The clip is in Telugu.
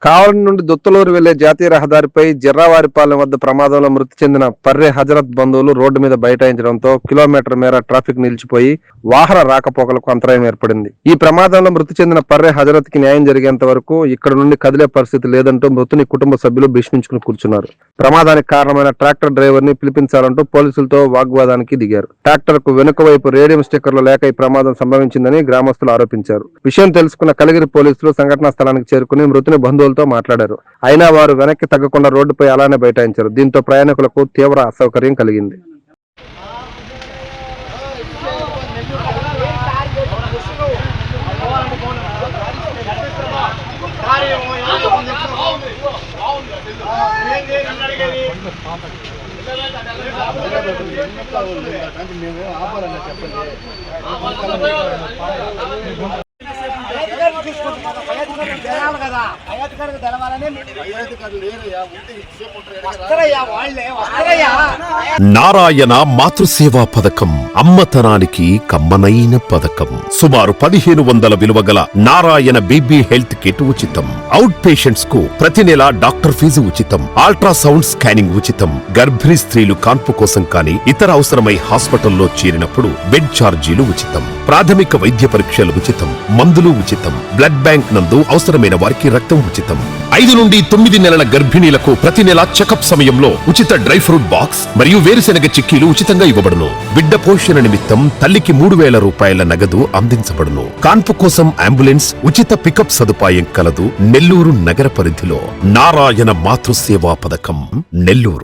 కావలి నుండి దుత్తలూరు వెళ్లే జాతీయ రహదారిపై జిర్రావారిపాలెం వద్ద ప్రమాదంలో మృతి చెందిన పర్రె హజరత్ బంధువులు రోడ్డు మీద బైఠాయించడంతో కిలోమీటర్ మేర ట్రాఫిక్ నిలిచిపోయి వాహన రాకపోకలకు అంతరాయం ఏర్పడింది. ఈ ప్రమాదంలో మృతి చెందిన పర్రె హజరత్ కి న్యాయం జరిగేంత వరకు ఇక్కడ నుండి కదిలే పరిస్థితి లేదంటూ మృతుని కుటుంబ సభ్యులు భీష్మించుకుని కూర్చున్నారు. ప్రమాదానికి కారణమైన ట్రాక్టర్ డ్రైవర్ ని పిలిపించాలంటూ పోలీసులతో వాగ్వాదానికి దిగారు. ట్రాక్టర్ కు వెనుక వైపు రేడియం స్టిక్కర్లు లేక ఈ ప్రమాదం సంభవించిందని గ్రామస్తులు ఆరోపించారు. విషయం తెలుసుకున్న కలిగిరి పోలీసులు సంఘటనా స్థలానికి చేరుకుని మృతుని బంధువులతో మాట్లాడారు. అయినా వారు వెనక్కి తగ్గకుండా రోడ్డుపై అలానే బైఠాయించారు. దీంతో ప్రయాణికులకు తీవ్ర అసౌకర్యం కలిగింది. నారాయణ మాతృసేవా పథకం అమ్మతనానికి కమ్మనైన పథకం. సుమారు 1500 విలువ గల నారాయణ బేబీ హెల్త్ కిట్ ఉచితం. అవుట్ పేషెంట్స్ కు ప్రతి నెల డాక్టర్ ఫీజు ఉచితం. అల్ట్రాసౌండ్ స్కానింగ్ ఉచితం. గర్భిణీ స్త్రీలు కాన్పు కోసం కానీ ఇతర అవసరమై హాస్పిటల్లో చేరినప్పుడు బెడ్ ఛార్జీలు ఉచితం. ప్రాథమిక వైద్య పరీక్షలు ఉచితం. మందులు ఉచితం. బ్లడ్ బ్యాంక్ నందు అవసరమైన వారికి రక్తం ఉచితం. 5 నుండి 9 నెలల గర్భిణీలకు ప్రతి నెల చెకప్ సమయంలో ఉచిత డ్రై ఫ్రూట్ బాక్స్ మరియు వేరుశెనగ చిక్కీలు ఉచితంగా ఇవ్వబడును. బిడ్డ పోషణ నిమిత్తం తల్లికి 3000 రూపాయల నగదు అందించబడును. కాన్పు కోసం అంబులెన్స్ ఉచిత పికప్ సదుపాయం కలదు. నెల్లూరు నగర పరిధిలో నారాయణ మాతృసేవా పథకం, నెల్లూరు.